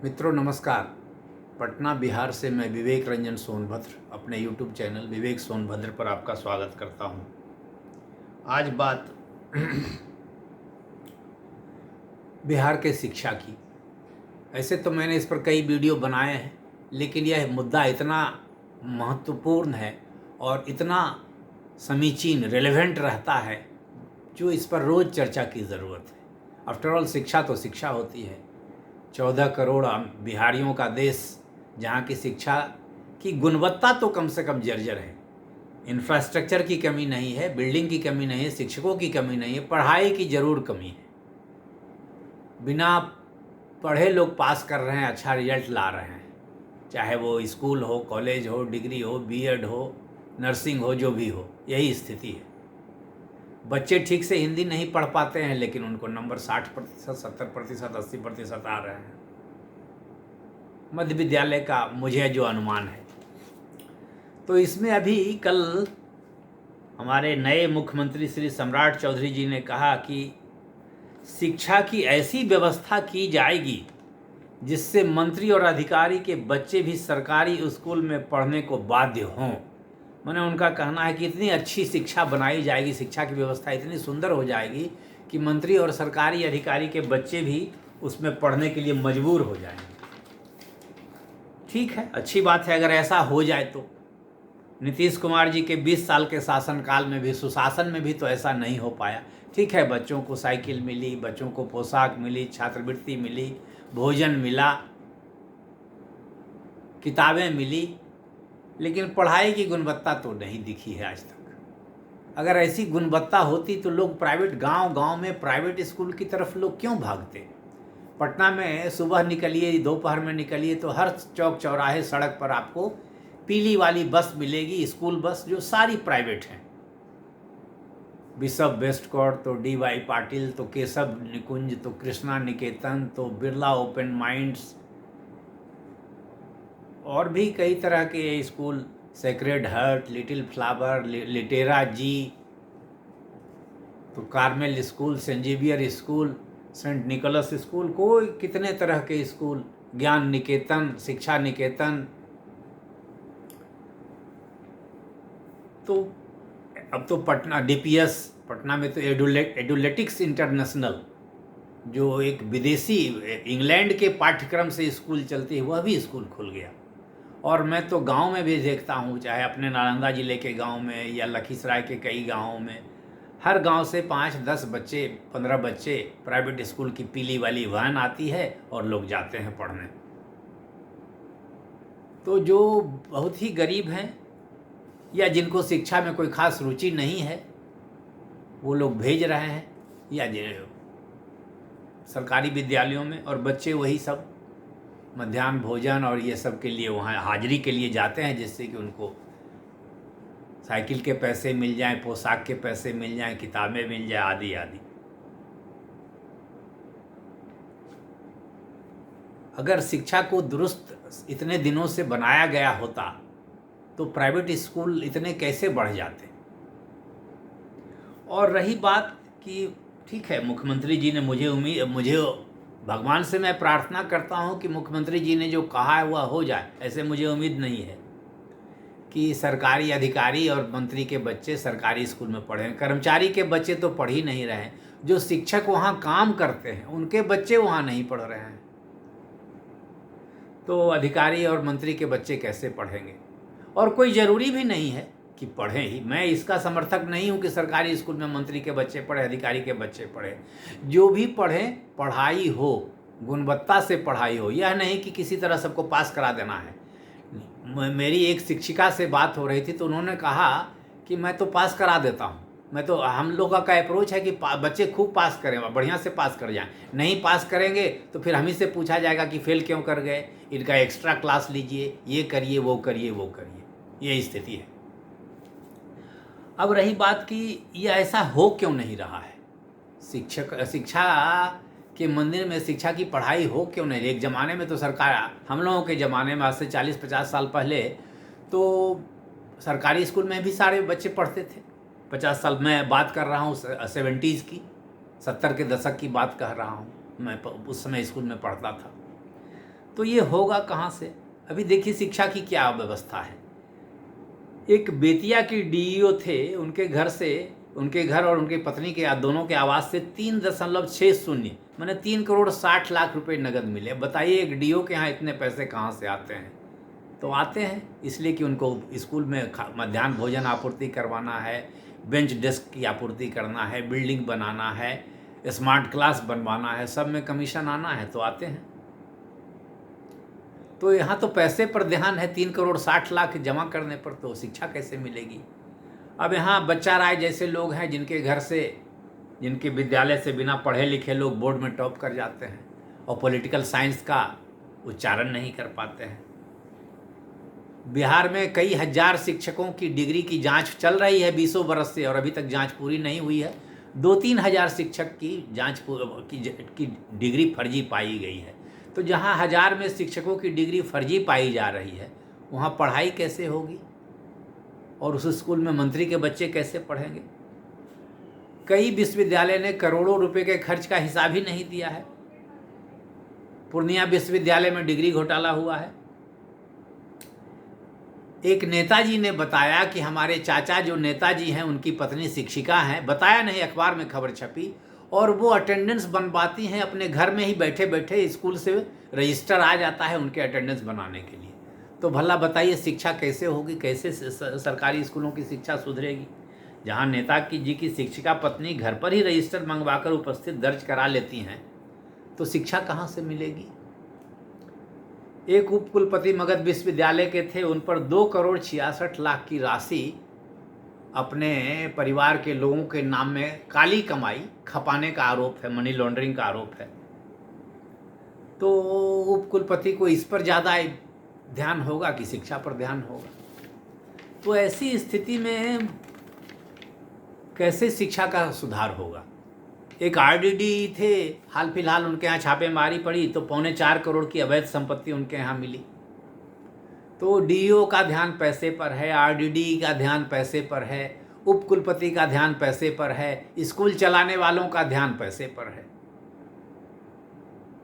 मित्रों नमस्कार। पटना बिहार से मैं विवेक रंजन सोनभद्र अपने YouTube चैनल विवेक सोनभद्र पर आपका स्वागत करता हूं। आज बात बिहार के शिक्षा की। ऐसे तो मैंने इस पर कई वीडियो बनाए हैं, लेकिन यह मुद्दा इतना महत्वपूर्ण है और इतना समीचीन रेलेवेंट रहता है जो इस पर रोज़ चर्चा की ज़रूरत है। आफ्टर ऑल शिक्षा तो शिक्षा होती है। 14 करोड़ बिहारियों का देश, जहाँ की शिक्षा की गुणवत्ता तो कम से कम जर्जर है। इंफ्रास्ट्रक्चर की कमी नहीं है, बिल्डिंग की कमी नहीं है, शिक्षकों की कमी नहीं है, पढ़ाई की ज़रूर कमी है। बिना पढ़े लोग पास कर रहे हैं, अच्छा रिजल्ट ला रहे हैं, चाहे वो स्कूल हो, कॉलेज हो, डिग्री हो, बीएड हो, नर्सिंग हो, जो भी हो, यही स्थिति है। बच्चे ठीक से हिंदी नहीं पढ़ पाते हैं, लेकिन उनको नंबर 60%, 70%, 80% आ रहे हैं मध्य विद्यालय का, मुझे जो अनुमान है। तो इसमें अभी कल हमारे नए मुख्यमंत्री श्री सम्राट चौधरी जी ने कहा कि शिक्षा की ऐसी व्यवस्था की जाएगी जिससे मंत्री और अधिकारी के बच्चे भी सरकारी स्कूल में पढ़ने को बाध्य हों। मैंने उनका कहना है कि इतनी अच्छी शिक्षा बनाई जाएगी, शिक्षा की व्यवस्था इतनी सुंदर हो जाएगी कि मंत्री और सरकारी अधिकारी के बच्चे भी उसमें पढ़ने के लिए मजबूर हो जाएंगे। ठीक है, अच्छी बात है अगर ऐसा हो जाए तो। नीतीश कुमार जी के 20 साल के शासनकाल में भी, सुशासन में भी तो ऐसा नहीं हो पाया। ठीक है, बच्चों को साइकिल मिली, बच्चों को पोशाक मिली, छात्रवृत्ति मिली, भोजन मिला, किताबें मिली, लेकिन पढ़ाई की गुणवत्ता तो नहीं दिखी है आज तक। अगर ऐसी गुणवत्ता होती तो लोग प्राइवेट, गांव-गांव में प्राइवेट स्कूल की तरफ लोग क्यों भागते। पटना में सुबह निकलिए, दोपहर में निकलिए तो हर चौक चौराहे सड़क पर आपको पीली वाली बस मिलेगी, स्कूल बस, जो सारी प्राइवेट हैं। बिशप वेस्टकोट, तो DY पाटिल, तो केशव निकुंज, तो कृष्णा निकेतन, तो बिरला ओपन माइंड्स, और भी कई तरह के school, Sacred Heart, Little Flower, Litera जी, तो Carmel school, saint Xavier school, saint Nicholas school, कोई कितने तरह के स्कूल, ज्ञान निकेतन, शिक्षा निकेतन। तो अब तो पटना DPS, पटना में तो एडुलेटिक्स इंटरनेशनल, जो एक विदेशी इंग्लैंड के पाठ्यक्रम से स्कूल चलती है, वह भी स्कूल खुल गया। और मैं तो गांव में भी देखता हूँ, चाहे अपने नालंदा ज़िले के गांव में या लखीसराय के कई गांवों में, हर गांव से 5-10 बच्चे, 15 बच्चे, प्राइवेट स्कूल की पीली वाली वैन आती है और लोग जाते हैं पढ़ने। तो जो बहुत ही गरीब हैं या जिनको शिक्षा में कोई खास रुचि नहीं है, वो लोग भेज रहे हैं या सरकारी विद्यालयों में, और बच्चे वही सब मध्याह्न भोजन और ये सब के लिए वहाँ हाजिरी के लिए जाते हैं, जिससे कि उनको साइकिल के पैसे मिल जाएं, पोशाक के पैसे मिल जाएं, किताबें मिल जाए, आदि आदि। अगर शिक्षा को दुरुस्त इतने दिनों से बनाया गया होता तो प्राइवेट स्कूल इतने कैसे बढ़ जाते। और रही बात कि ठीक है, मुख्यमंत्री जी ने, मुझे भगवान से मैं प्रार्थना करता हूं कि मुख्यमंत्री जी ने जो कहा है वह हो जाए। ऐसे मुझे उम्मीद नहीं है कि सरकारी अधिकारी और मंत्री के बच्चे सरकारी स्कूल में पढ़ें। कर्मचारी के बच्चे तो पढ़ ही नहीं रहे हैं, जो शिक्षक वहाँ काम करते हैं उनके बच्चे वहाँ नहीं पढ़ रहे हैं, तो अधिकारी और मंत्री के बच्चे कैसे पढ़ेंगे। और कोई ज़रूरी भी नहीं है कि पढ़ें ही। मैं इसका समर्थक नहीं हूँ कि सरकारी स्कूल में मंत्री के बच्चे पढ़े, अधिकारी के बच्चे पढ़े। जो भी पढ़ें, पढ़ाई हो, गुणवत्ता से पढ़ाई हो, यह नहीं कि किसी तरह सबको पास करा देना है। मेरी एक शिक्षिका से बात हो रही थी तो उन्होंने कहा कि मैं तो पास करा देता हूँ, मैं तो, हम लोगों का अप्रोच है कि बच्चे खूब पास करें, बढ़िया से पास कर जाएं। नहीं पास करेंगे तो फिर हम ही से पूछा जाएगा कि फेल क्यों कर गए, इनका एक्स्ट्रा क्लास लीजिए, ये करिए, वो करिए, वो करिए। ये स्थिति है। अब रही बात कि यह ऐसा हो क्यों नहीं रहा है। शिक्षा के मंदिर में शिक्षा की पढ़ाई हो क्यों नहीं। एक ज़माने में तो सरकार, हम लोगों के ज़माने में, आज से 40-50 साल पहले, तो सरकारी स्कूल में भी सारे बच्चे पढ़ते थे। 50 साल, मैं बात कर रहा हूँ 70s की, 70 के दशक की बात कह रहा हूँ। मैं उस समय स्कूल में पढ़ता था। तो ये होगा कहाँ से? अभी देखिए शिक्षा की क्या व्यवस्था है। एक बेतिया की डीईओ थे, उनके घर और उनकी पत्नी के दोनों के आवास से 3.60 माने 3,60,00,000 रुपए नगद मिले। बताइए एक डीओ के यहाँ इतने पैसे कहाँ से आते हैं? तो आते हैं इसलिए कि उनको स्कूल में मध्याह्न भोजन आपूर्ति करवाना है, बेंच डेस्क की आपूर्ति करना है, बिल्डिंग बनाना है, स्मार्ट क्लास बनवाना है, सब में कमीशन आना है, तो आते हैं। तो यहाँ तो पैसे पर ध्यान है, 3,60,00,000 जमा करने पर, तो शिक्षा कैसे मिलेगी? अब यहाँ बच्चा राय जैसे लोग हैं जिनके विद्यालय से बिना पढ़े लिखे लोग बोर्ड में टॉप कर जाते हैं और पॉलिटिकल साइंस का उच्चारण नहीं कर पाते हैं। बिहार में कई हजार शिक्षकों की डिग्री की जांच चल रही है 20 बरस से और अभी तक जांच पूरी नहीं हुई है। 2-3 हजार शिक्षक की जांच की डिग्री फर्जी पाई गई है। तो जहां 1000 में शिक्षकों की डिग्री फर्जी पाई जा रही है, वहां पढ़ाई कैसे होगी? और उस स्कूल में मंत्री के बच्चे कैसे पढ़ेंगे? कई विश्वविद्यालय ने करोड़ों रुपए के खर्च का हिसाब ही नहीं दिया है। पूर्णिया विश्वविद्यालय में डिग्री घोटाला हुआ है। एक नेताजी ने बताया कि हमारे चाचा जो नेताजी हैं उनकी पत्नी शिक्षिका हैं, बताया नहीं, अखबार में खबर छपी, और वो अटेंडेंस बनवाती हैं अपने घर में ही बैठे बैठे, स्कूल से रजिस्टर आ जाता है उनके अटेंडेंस बनाने के लिए। तो भला बताइए शिक्षा कैसे होगी? कैसे सरकारी स्कूलों की शिक्षा सुधरेगी? जहाँ नेताजी जी की शिक्षिका पत्नी घर पर ही रजिस्टर मंगवाकर उपस्थित दर्ज करा लेती हैं, तो शिक्षा कहाँ से मिलेगी? एक उप कुलपति मगध विश्वविद्यालय के थे, उन पर 2,66,00,000 की राशि अपने परिवार के लोगों के नाम में काली कमाई खपाने का आरोप है, मनी लॉन्ड्रिंग का आरोप है। तो उप कुलपति को इस पर ज़्यादा ध्यान होगा कि शिक्षा पर ध्यान होगा? तो ऐसी स्थिति में कैसे शिक्षा का सुधार होगा? एक आरडीडी थे, हाल फिलहाल उनके यहाँ छापेमारी पड़ी तो 3.25 करोड़ की अवैध संपत्ति उनके यहाँ मिली। तो डीईओ का ध्यान पैसे पर है, आरडीडी का ध्यान पैसे पर है, उप कुलपति का ध्यान पैसे पर है, स्कूल चलाने वालों का ध्यान पैसे पर है।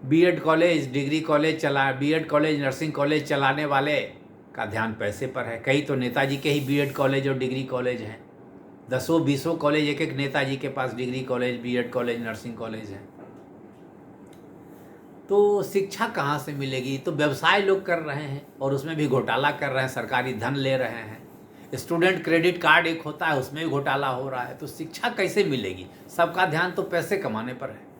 BEd college, degree college BEd college, nursing college चलाने वाले का ध्यान पैसे पर है। कई तो नेताजी के ही बीएड कॉलेज और डिग्री कॉलेज हैं, 10-20 कॉलेज एक एक नेताजी के पास degree college, BEd college, nursing college है। तो शिक्षा कहाँ से मिलेगी? तो व्यवसाय लोग कर रहे हैं और उसमें भी घोटाला कर रहे हैं, सरकारी धन ले रहे हैं। स्टूडेंट क्रेडिट कार्ड एक होता है, उसमें भी घोटाला हो रहा है। तो शिक्षा कैसे मिलेगी? सबका ध्यान तो पैसे कमाने पर है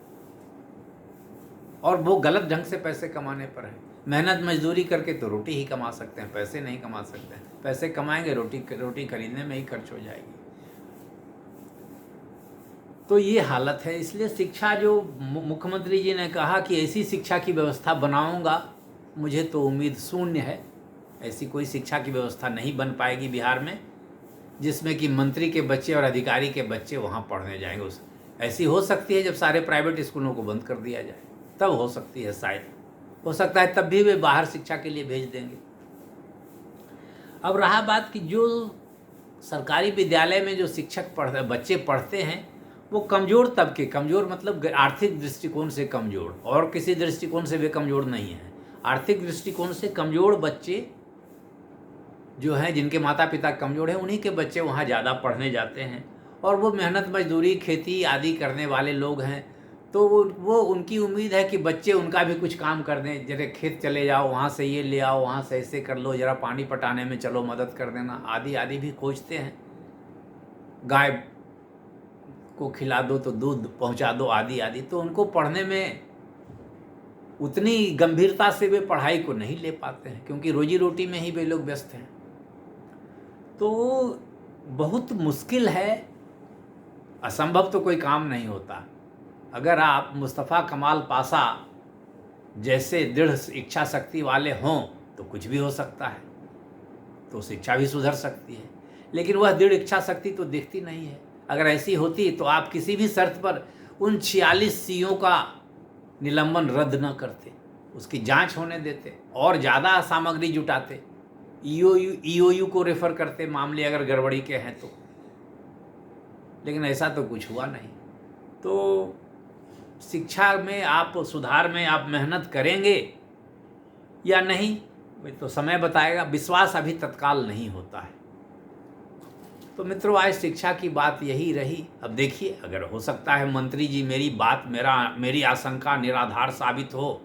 और वो गलत ढंग से पैसे कमाने पर है। मेहनत मजदूरी करके तो रोटी ही कमा सकते हैं, पैसे नहीं कमा सकते हैं। पैसे कमाएंगे रोटी खरीदने में ही खर्च हो जाएगी। तो ये हालत है। इसलिए शिक्षा, जो मुख्यमंत्री जी ने कहा कि ऐसी शिक्षा की व्यवस्था बनाऊंगा, मुझे तो उम्मीद शून्य है। ऐसी कोई शिक्षा की व्यवस्था नहीं बन पाएगी बिहार में जिसमें कि मंत्री के बच्चे और अधिकारी के बच्चे वहाँ पढ़ने जाएंगे। ऐसी हो सकती है जब सारे प्राइवेट स्कूलों को बंद कर दिया जाए, तब हो सकती है, शायद हो सकता है तब भी वे बाहर शिक्षा के लिए भेज देंगे। अब रहा बात कि जो सरकारी विद्यालय में जो बच्चे पढ़ते हैं वो कमज़ोर तबके, कमज़ोर मतलब आर्थिक दृष्टिकोण से कमज़ोर, और किसी दृष्टिकोण से वे कमज़ोर नहीं हैं। आर्थिक दृष्टिकोण से कमज़ोर बच्चे जो हैं, जिनके माता पिता कमज़ोर हैं, उन्हीं के बच्चे वहाँ ज़्यादा पढ़ने जाते हैं। और वो मेहनत मजदूरी खेती आदि करने वाले लोग हैं, तो वो उनकी उम्मीद है कि बच्चे उनका भी कुछ काम कर दें। जैसे खेत चले जाओ, वहाँ से ये ले आओ, वहाँ से ऐसे कर लो, ज़रा पानी पटाने में चलो मदद कर देना, आदि आदि भी खोजते हैं। गाय को खिला दो तो दूध पहुंचा दो, आदि आदि। तो उनको पढ़ने में उतनी गंभीरता से वे पढ़ाई को नहीं ले पाते हैं, क्योंकि रोजी रोटी में ही वे लोग व्यस्त हैं। तो बहुत मुश्किल है, असंभव तो कोई काम नहीं होता। अगर आप मुस्तफ़ा कमाल पाशा जैसे दृढ़ इच्छा शक्ति वाले हों तो कुछ भी हो सकता है, तो शिक्षा भी सुधर सकती है। लेकिन वह दृढ़ इच्छा शक्ति तो दिखती नहीं है। अगर ऐसी होती तो आप किसी भी शर्त पर उन 46 सीओ का निलंबन रद्द न करते, उसकी जांच होने देते और ज़्यादा सामग्री जुटाते, ईओयू को रेफर करते मामले अगर गड़बड़ी के हैं तो। लेकिन ऐसा तो कुछ हुआ नहीं। तो शिक्षा में आप सुधार में आप मेहनत करेंगे या नहीं, तो समय बताएगा। विश्वास अभी तत्काल नहीं होता है। तो मित्रों, आज शिक्षा की बात यही रही। अब देखिए, अगर हो सकता है मंत्री जी मेरी आशंका निराधार साबित हो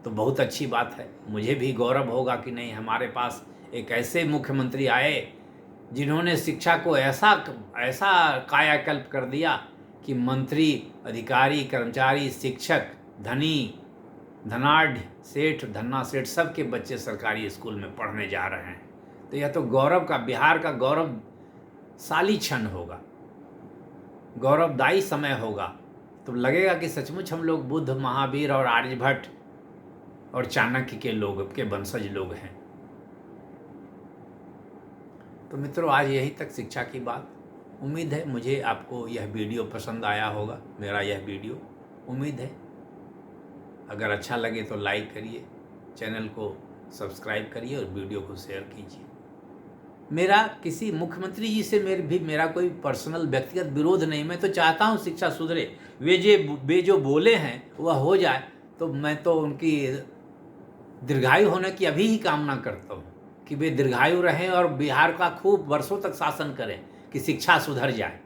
तो बहुत अच्छी बात है। मुझे भी गौरव होगा कि नहीं, हमारे पास एक ऐसे मुख्यमंत्री आए जिन्होंने शिक्षा को ऐसा कायाकल्प कर दिया कि मंत्री, अधिकारी, कर्मचारी, शिक्षक, धनाढ़, सेठ, धन्ना सेठ, सबके बच्चे सरकारी स्कूल में पढ़ने जा रहे हैं। तो यह तो गौरव का, बिहार का गौरवशाली क्षण होगा, गौरवदायी समय होगा। तो लगेगा कि सचमुच हम लोग बुद्ध, महावीर और आर्यभट्ट और चाणक्य के वंशज लोग हैं। तो मित्रों, आज यहीं तक शिक्षा की बात। उम्मीद है मुझे आपको यह वीडियो पसंद आया होगा, मेरा यह वीडियो। उम्मीद है अगर अच्छा लगे तो लाइक करिए, चैनल को सब्सक्राइब करिए और वीडियो को शेयर कीजिए। मेरा किसी मुख्यमंत्री जी से मेरा कोई पर्सनल व्यक्तिगत विरोध नहीं। मैं तो चाहता हूँ शिक्षा सुधरे। वे जो बोले हैं वह हो जाए, तो मैं तो उनकी दीर्घायु होने की अभी ही कामना करता हूँ कि वे दीर्घायु रहें और बिहार का खूब वर्षों तक शासन करें, कि शिक्षा सुधर जाए।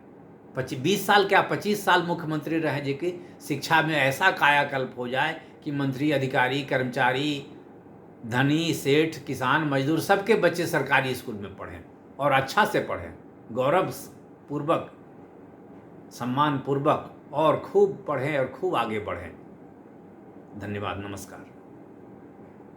20 साल क्या 25 साल मुख्यमंत्री रहे, जो कि शिक्षा में ऐसा कायाकल्प हो जाए कि मंत्री, अधिकारी, कर्मचारी, धनी, सेठ, किसान, मजदूर, सबके बच्चे सरकारी स्कूल में पढ़ें और अच्छा से पढ़ें, गौरव पूर्वक, सम्मान पूर्वक, और खूब पढ़ें और खूब आगे बढ़ें। धन्यवाद, नमस्कार।